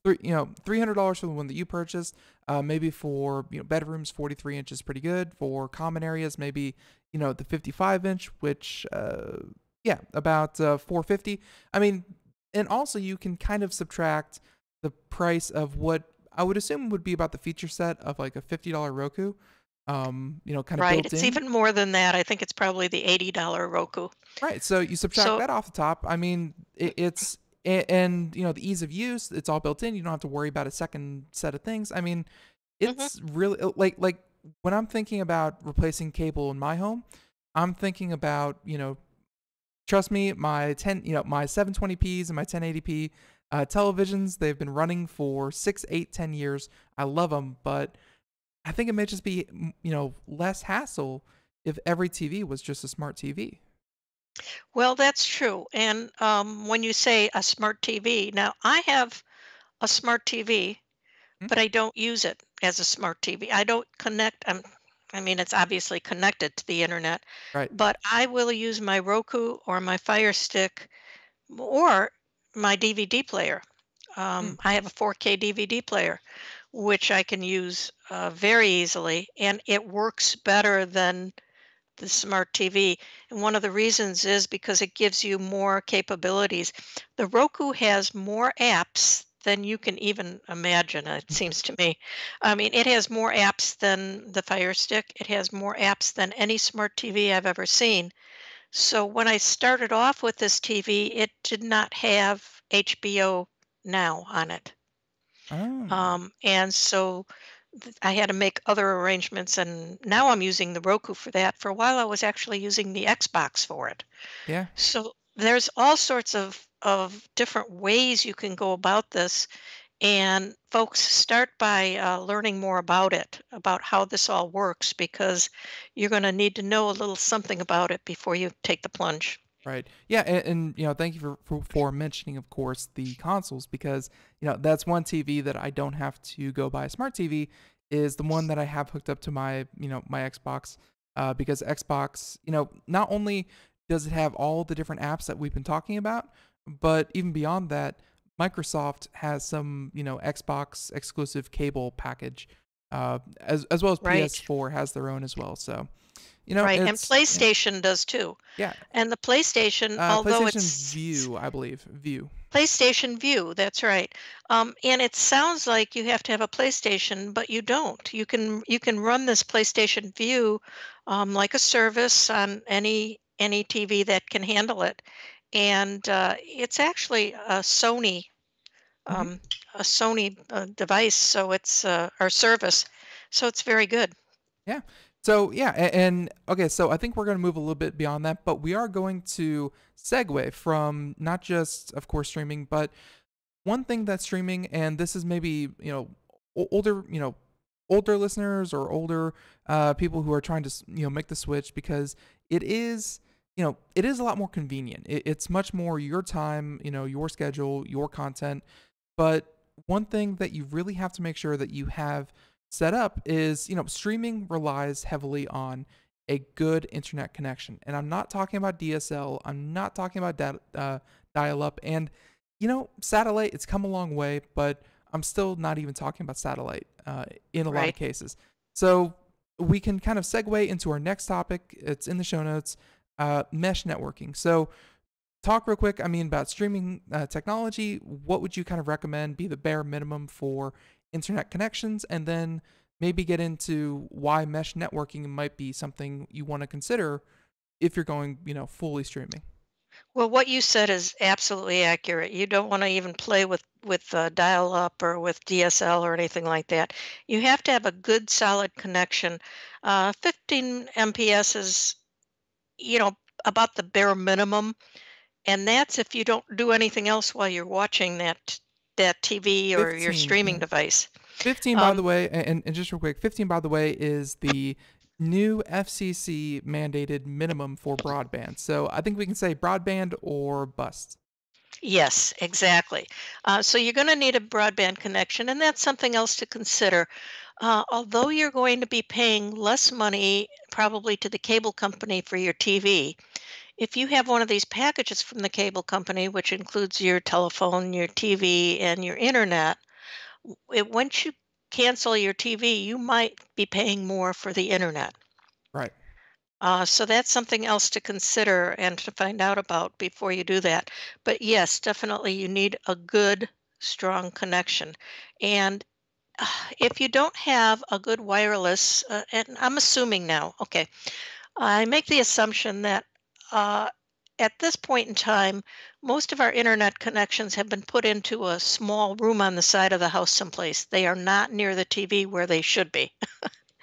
$300 for the one that you purchased, maybe for bedrooms, 43 inches, pretty good. For common areas, maybe the 55-inch, which yeah, about 450. I mean, and also you can kind of subtract the price of what I would assume would be about the feature set of like a $50 Roku, kind of Right. built It's in. even more than that. I think it's probably the $80 Roku. Right. So you subtract So, that off the top. I mean, and the ease of use, it's all built in. You don't have to worry about a second set of things. I mean, mhm. it's really like when I'm thinking about replacing cable in my home, I'm thinking about, trust me, my my 720p's and my 1080p televisions, they've been running for 6, 8, 10 years. I love them, but I think it may just be, less hassle if every TV was just a smart TV. Well, that's true. And when you say a smart TV, now I have a smart TV, Hmm? but I don't use it as a smart TV. I don't connect. I mean, it's obviously connected to the internet, Right. but I will use my Roku or my Fire Stick or my DVD player. Hmm. I have a 4K DVD player, which I can use very easily, and it works better than the smart TV. And one of the reasons is because it gives you more capabilities. The Roku has more apps than you can even imagine, it seems to me. I mean, it has more apps than the Fire Stick. It has more apps than any smart TV I've ever seen. So when I started off with this TV, it did not have HBO Now on it. Oh, And so I had to make other arrangements, and now I'm using the Roku for that. For a while, I was actually using the Xbox for it. yeah. So there's all sorts of different ways you can go about this. And folks, start by learning more about it, about how this all works, because you're going to need to know a little something about it before you take the plunge. Right. Yeah, and thank you for mentioning, of course, the consoles, because that's one TV that I don't have to go buy a smart TV, is the one that I have hooked up to my my Xbox, because Xbox, not only does it have all the different apps that we've been talking about? But even beyond that, Microsoft has some, Xbox exclusive cable package, as well as Right. PS4 has their own as well. So, Right. And it's PlayStation does too. yeah. And the PlayStation, although PlayStation it's View, I believe. View. PlayStation View, that's right. And it sounds like you have to have a PlayStation, but you don't. You can run this PlayStation View like a service on any TV that can handle it. And it's actually hmm um, a Sony device, so it's or service, so it's very good. Yeah. So yeah, and okay, so I think we're going to move a little bit beyond that, but we are going to segue from not just, of course, streaming, but one thing that's streaming, and this is maybe older, older listeners or older people who are trying to make the switch, because it is it is a lot more convenient. It's much more your time, your schedule, your content. But one thing that you really have to make sure that you have set up is, streaming relies heavily on a good internet connection. And I'm not talking about DSL. I'm not talking about dial-up. And, satellite, it's come a long way, but I'm still not even talking about satellite in a lot of Right. cases. So we can kind of segue into our next topic. It's in the show notes, mesh networking. So talk real quick, about streaming technology. What would you kind of recommend be the bare minimum for internet connections, and then maybe get into why mesh networking might be something you want to consider if you're going, fully streaming. Well, what you said is absolutely accurate. You don't want to even play with dial-up or with DSL or anything like that. You have to have a good, solid connection. 15 MPS is, you know, about the bare minimum, and that's if you don't do anything else while you're watching that TV or your 15, streaming yeah. device. 15, by the Um, way, and just real quick, 15, by the way, is the new FCC mandated minimum for broadband. So I think we can say broadband or bust. yes, exactly. So you're going to need a broadband connection, and that's something else to consider. Although you're going to be paying less money probably to the cable company for your TV, if you have one of these packages from the cable company, which includes your telephone, your TV, and your internet, once you cancel your TV, you might be paying more for the internet. Right. So that's something else to consider and to find out about before you do that. But yes, definitely you need a good, strong connection. And if you don't have a good wireless, and I'm assuming now, okay, I make the assumption that uh, at this point in time, most of our internet connections have been put into a small room on the side of the house someplace. They are not near the TV where they should be.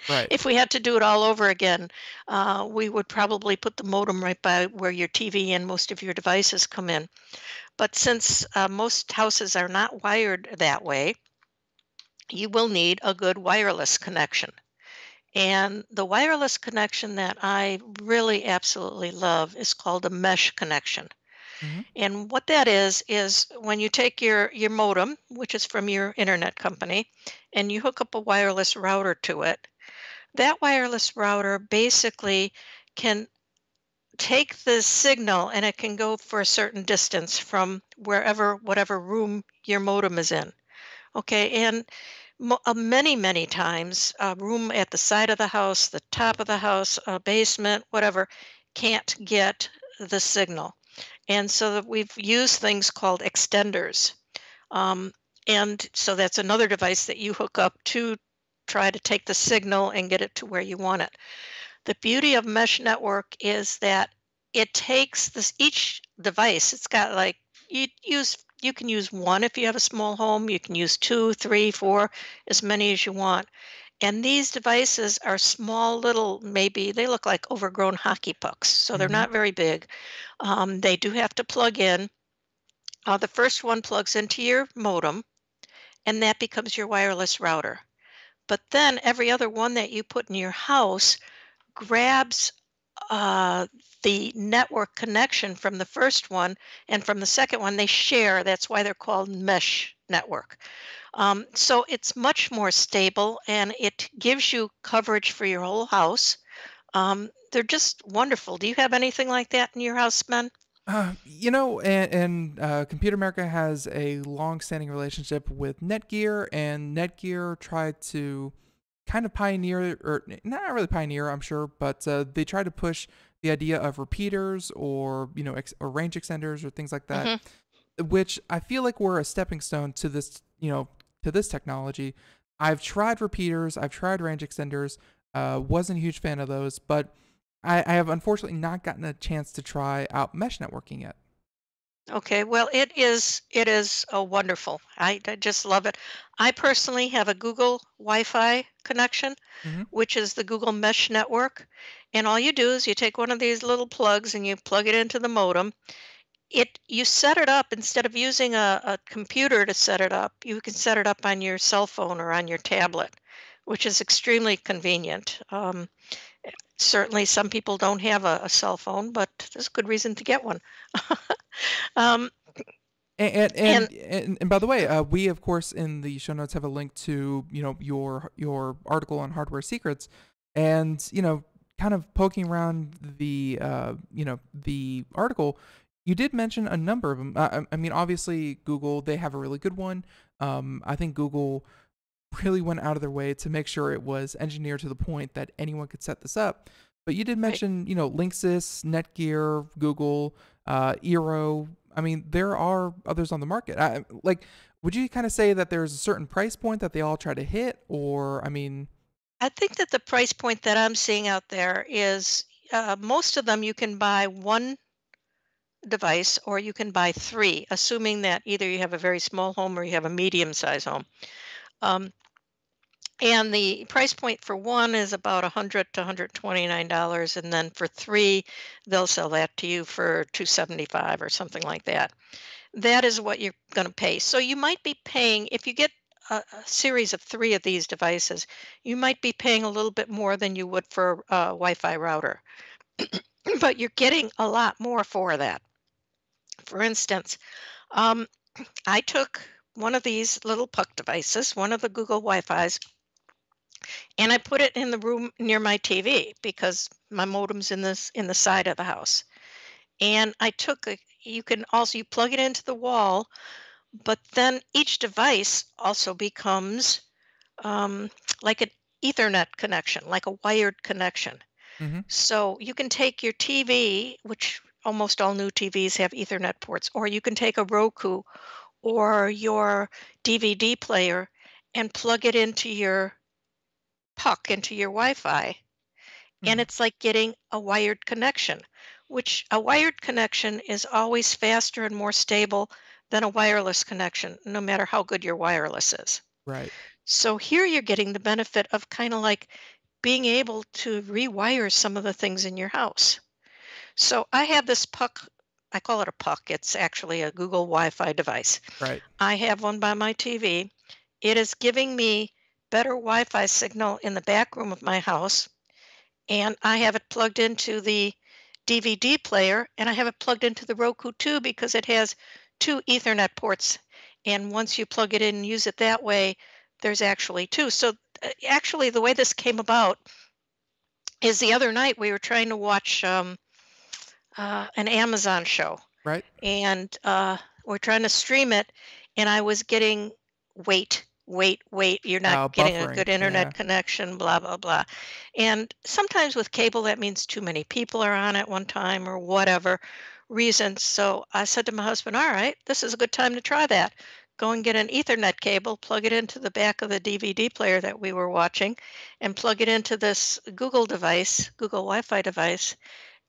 Right. If we had to do it all over again, we would probably put the modem right by where your TV and most of your devices come in. But since most houses are not wired that way, you will need a good wireless connection. And the wireless connection that I really absolutely love is called a mesh connection. hmm And what that is when you take your modem, which is from your internet company, and you hook up a wireless router to it, that wireless router basically can take the signal and it can go for a certain distance from wherever, whatever room your modem is in. Okay, and many, many times, a room at the side of the house, the top of the house, a basement, whatever, can't get the signal. And so that we've used things called extenders. Um, and so that's another device that you hook up to try to take the signal and get it to where you want it. The beauty of mesh network is that it takes this each device. It's got like you can use one if you have a small home. You can use two, three, four, as many as you want. And these devices are small little, maybe they look like overgrown hockey pucks, so they're hmm not very big. They do have to plug in. The first one plugs into your modem, and that becomes your wireless router. But then every other one that you put in your house grabs uh, the network connection from the first one, and from the second one they share. That's why they're called mesh network. So it's much more stable and it gives you coverage for your whole house. they're just wonderful. Do you have anything like that in your house, Ben? Computer America has a long-standing relationship with Netgear, and Netgear tried to kind of pioneer, or not really pioneer, I'm sure, but they tried to push the idea of repeaters or or range extenders or things like that, which I feel like were a stepping stone to this, to this technology. I've tried repeaters, I've tried range extenders, wasn't a huge fan of those, but I have unfortunately not gotten a chance to try out mesh networking yet. Okay, well, it is wonderful. I just love it. I personally have a Google Wi-Fi connection, Hmm. which is the Google Mesh Network, and all you do is you take one of these little plugs and you plug it into the modem. You set it up instead of using a computer to set it up. You can set it up on your cell phone or on your tablet, which is extremely convenient. Certainly, some people don't have a cell phone, but there's a good reason to get one. um, And and and, and and by the way, we of course in the show notes have a link to your article on hardware secrets, and kind of poking around the the article, you did mention a number of them. I mean, obviously Google, they have a really good one. I think Google really went out of their way to make sure it was engineered to the point that anyone could set this up. But you did right. mention, Linksys, Netgear, Google, Eero. I mean, there are others on the market. Would you kind of say that there's a certain price point that they all try to hit, or I mean, I think that the price point that I'm seeing out there is most of them you can buy one device or you can buy three, assuming that either you have a very small home or you have a medium-sized home. Um, and the price point for one is about $100 to $129, and then for three, they'll sell that to you for $275 or something like that. That is what you're going to pay. So you might be paying, if you get a series of three of these devices, you might be paying a little bit more than you would for a Wi-Fi router, but you're getting a lot more for that. For instance, um, I took one of these little puck devices, one of the Google Wi-Fi's, and I put it in the room near my TV because my modem's in the side of the house. And you can also you plug it into the wall, but then each device also becomes um, like an Ethernet connection, like a wired connection. mm-hmm, So you can take your TV, which almost all new TVs have Ethernet ports, or you can take a Roku or your DVD player and plug it into your puck, into your Wi-Fi. And mm-hmm. it's like getting a wired connection, which a wired connection is always faster and more stable than a wireless connection, no matter how good your wireless is. Right. So here you're getting the benefit of kind of like being able to rewire some of the things in your house. So I have this puck, I call it a puck. It's actually a Google Wi-Fi device. Right. I have one by my TV. It is giving me better Wi-Fi signal in the back room of my house, and I have it plugged into the DVD player, and I have it plugged into the Roku too because it has two Ethernet ports. And once you plug it in and use it that way, there's actually two. So actually, the way this came about is the other night we were trying to watch an Amazon show, Right. and we're trying to stream it, and I was getting wait, you're not getting a Buffering. good Yeah. internet connection, blah, blah, blah. And sometimes with cable, that means too many people are on at one time or whatever reason. So I said to my husband, all right, this is a good time to try that. Go and get an Ethernet cable, plug it into the back of the DVD player that we were watching, and plug it into this Google device, Google Wi-Fi device.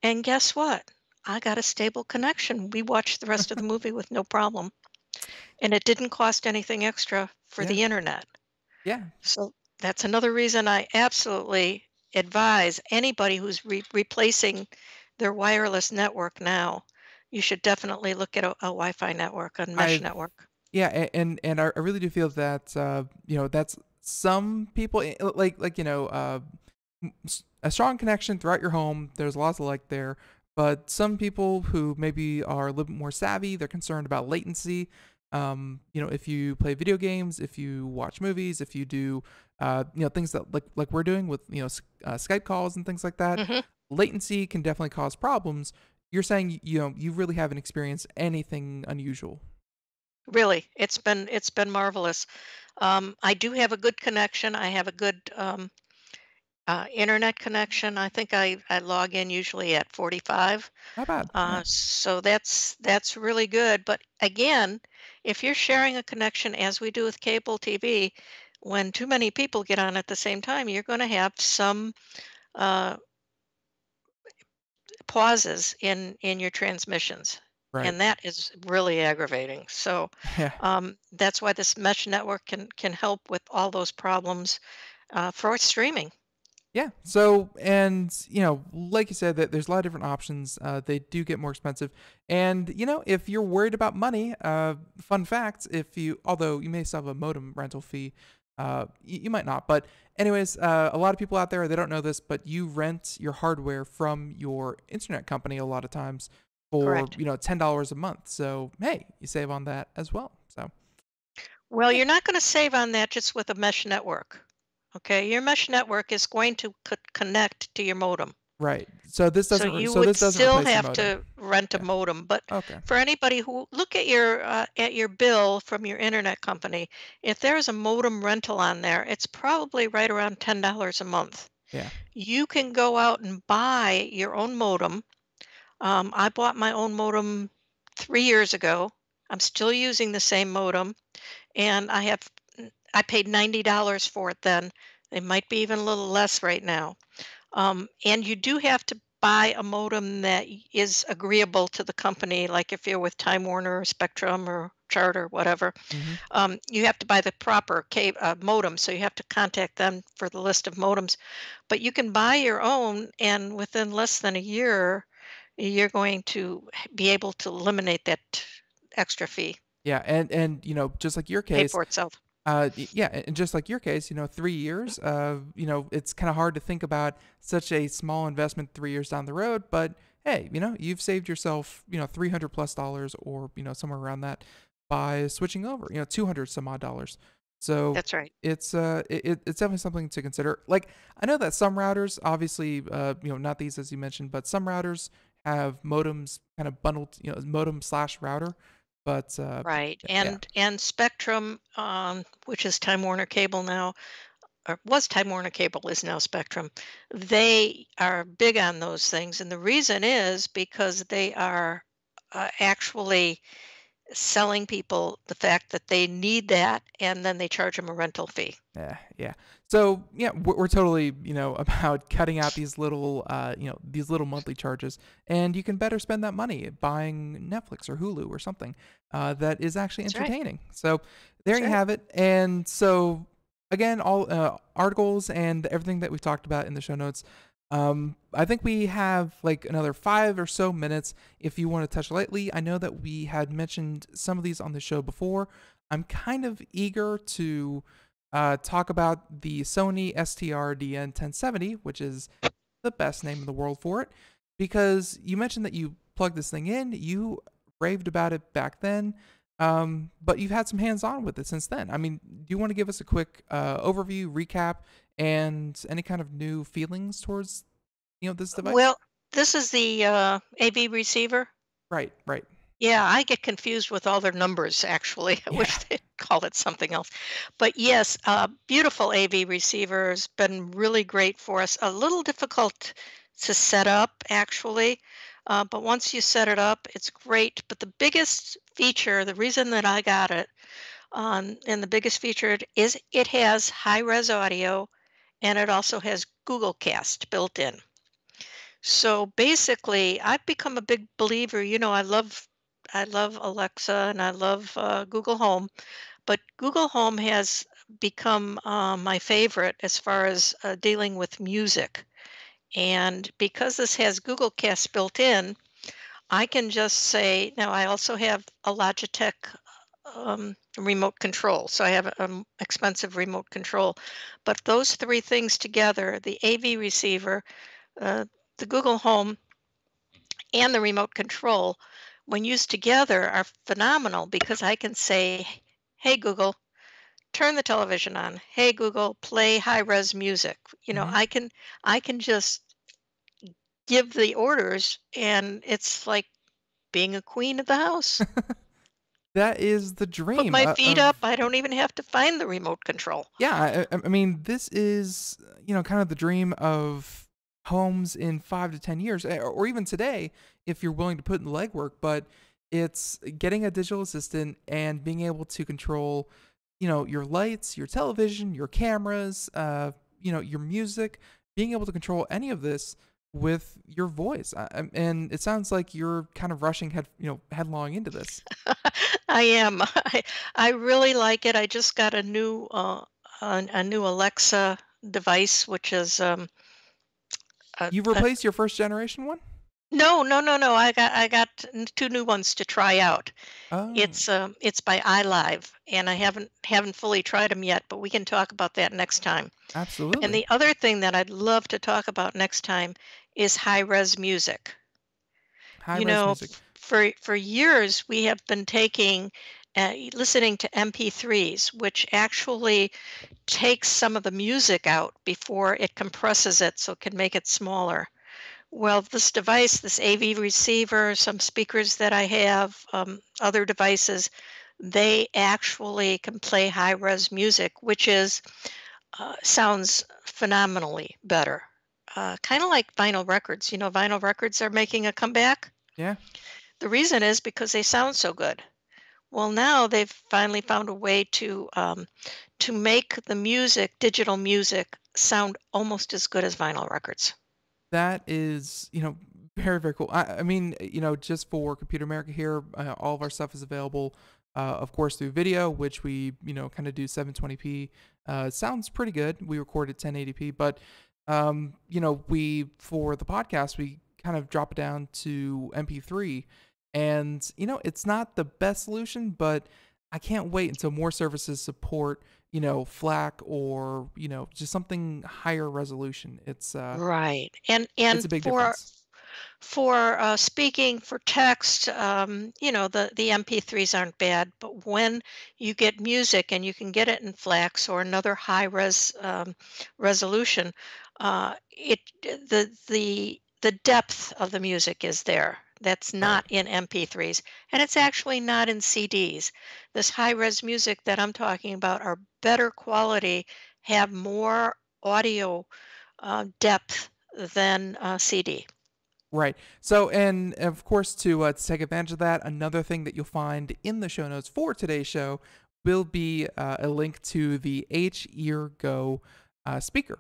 And guess what? I got a stable connection. We watched the rest of the movie with no problem. And it didn't cost anything extra for Yeah. the internet. Yeah. So that's another reason I absolutely advise anybody who's replacing their wireless network now, you should definitely look at a Wi-Fi network, a mesh I network. Yeah, and I really do feel that that's some people a strong connection throughout your home. There's lots of like there, but some people who maybe are a little bit more savvy, they're concerned about latency. If you play video games, if you watch movies, if you do, things that like we're doing with Skype calls and things like that, Hmm. latency can definitely cause problems. You're saying you really haven't experienced anything unusual. Really, it's been marvelous. I do have a good connection. I have a good internet connection. I think I log in usually at 45. Not bad. Yeah. So that's really good. But again, if you're sharing a connection as we do with cable TV, when too many people get on at the same time, you're going to have some uh, pauses in your transmissions, Right. and that is really aggravating. So Yeah. that's why this mesh network can help with all those problems for streaming. Yeah. So, and like you said, that there's a lot of different options. They do get more expensive, and if you're worried about money, fun fact: although you may still have a modem rental fee, you might not. But anyways, a lot of people out there, they don't know this, but you rent your hardware from your internet company a lot of times for Correct. $10 a month. So hey, you save on that as well. So Well, yeah, you're not going to save on that just with a mesh network. Okay, your mesh network is going to connect to your modem. right. So this So doesn't. you So would this doesn't still replace your have modem. to rent a Yeah. modem. But Okay. for anybody who look at your bill from your internet company, if there's a modem rental on there, it's probably right around $10 a month. Yeah. You can go out and buy your own modem. I bought my own modem 3 years ago. I'm still using the same modem, and I paid $90 for it then. It might be even a little less right now. And you do have to buy a modem that is agreeable to the company, like if you're with Time Warner or Spectrum or Charter, whatever. Mm-hmm. You have to buy the proper modem, so you have to contact them for the list of modems. But you can buy your own, and within less than a year, you're going to be able to eliminate that extra fee, Yeah, and just like your pay case, for itself. yeah, and just like your case, 3 years, it's kind of hard to think about such a small investment 3 years down the road, but hey, you've saved yourself, $300+ or somewhere around that by switching over, 200 some odd dollars. So That's right. it's definitely something to consider. Like I know that some routers, obviously, not these as you mentioned, but some routers have modems kind of bundled, modem slash router, but Right. yeah. And Spectrum, which is Time Warner Cable now, or was Time Warner Cable, is now Spectrum. They are big on those things, and the reason is because they are actually selling people the fact that they need that, and then they charge them a rental fee. Yeah, yeah. So yeah, we're totally about cutting out these little monthly charges, and you can better spend that money buying Netflix or Hulu or something that is actually That's right. entertaining. So there That's you right. have it. And so again, all articles and everything that we've talked about in the show notes. I think we have like another 5 or so minutes if you want to touch lightly. I know that we had mentioned some of these on the show before. I'm kind of eager to talk about the Sony STR-DN1070, which is the best name in the world for it, because you mentioned that you plugged this thing in, you raved about it back then, but you've had some hands-on with it since then. I mean, do you want to give us a quick overview, recap, and any kind of new feelings towards this device? Well, this is the AV receiver. Right, right. Yeah, I get confused with all their numbers, actually. I Yeah, wish they called it something else. But yes, beautiful AV receiver has been really great for us. A little difficult to set up, actually. But once you set it up, it's great. But the biggest feature, the reason that I got it, and the biggest feature is it has high-res audio, and it also has Google Cast built in. So basically, I've become a big believer. I love Alexa and I love Google Home, but Google Home has become my favorite as far as dealing with music. And because this has Google Cast built in, I can just say, now I also have a Logitech remote control. So I have an expensive remote control. But those three things together, the AV receiver, uh, the Google Home, and the remote control when used together, are phenomenal because I can say, "Hey Google, turn the television on. Hey Google, play high-res music." Hmm. I can just give the orders, and it's like being a queen of the house. That is the Put dream my feet up. of I don't even have to find the remote control. yeah. I mean, this is kind of the dream of homes in 5 to 10 years, or even today, if you're willing to put in the legwork. But it's getting a digital assistant and being able to control, your lights, your television, your cameras, your music, being able to control any of this with your voice. And it sounds like you're kind of rushing headlong into this. I am. I really like it. I just got a new Alexa device, which is You've a replaced your first generation one? no, no, no, no. I got two new ones to try out. Oh, It's by iLive, and I haven't fully tried them yet, but we can talk about that next time. And absolutely. the other thing that I'd love to talk about next time is high-res music. High res music. For years we have been listening to MP3s, which actually takes some of the music out before it compresses it so it can make it smaller. Well, this device, this AV receiver, some speakers that I have, other devices, they actually can play high-res music, which sounds phenomenally better. Kind of like vinyl records. Vinyl records are making a comeback. Yeah. The reason is because they sound so good. Well, now they've finally found a way to make the music, digital music, sound almost as good as vinyl records. That is, very, very cool. I mean, just for Computer America here, all of our stuff is available, of course, through video, which we, kind of do 720p. Sounds pretty good. We recorded 1080p, but, for the podcast, we kind of drop it down to MP3. And, it's not the best solution, but I can't wait until more services support, FLAC or, just something higher resolution. Right. It's And a big for difference. speaking, for text, the MP3s aren't bad, but when you get music and you can get it in FLACs or another resolution, it the depth of the music is there. That's Right. not in MP3s, and it's actually not in CDs. This high-res music that I'm talking about are better quality, have more audio depth than CD. Right. So, and of course, to take advantage of that, another thing that you'll find in the show notes for today's show will be a link to the H-Ear Go speaker,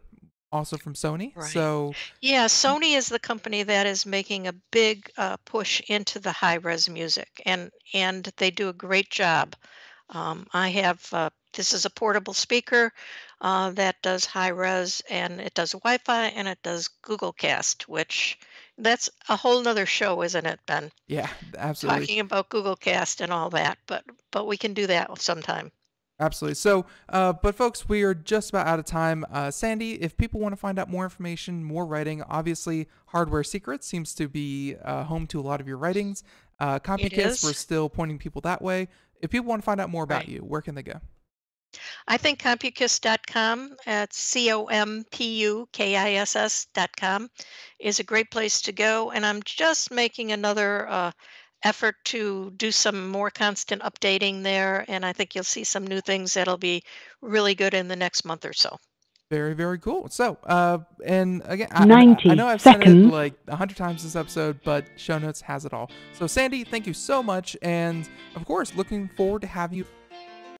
also from Sony. Right. So, Yeah, Sony is the company that is making a big push into the high-res music, and they do a great job. I have this is a portable speaker that does high-res, and it does Wi-Fi, and it does Google Cast, which that's a whole nother show, isn't it, Ben? yeah, absolutely. Talking about Google Cast and all that, but we can do that sometime. Absolutely. So, but folks, we are just about out of time. Sandy, if people want to find out more information, more writing, obviously Hardware Secrets seems to be home to a lot of your writings. It Compukiss, we're is. still pointing people that way. If people want to find out more about Right. you, where can they go? I think Compukiss.com, it's COMPUKISS.com, is a great place to go. And I'm just making another effort to do some more constant updating there. And I think you'll see some new things that'll be really good in the next month or so. Very, very cool. So, and again, I 90 know I've said it seconds. like 100 times this episode, but show notes has it all. So, Sandy, thank you so much. And of course, looking forward to having you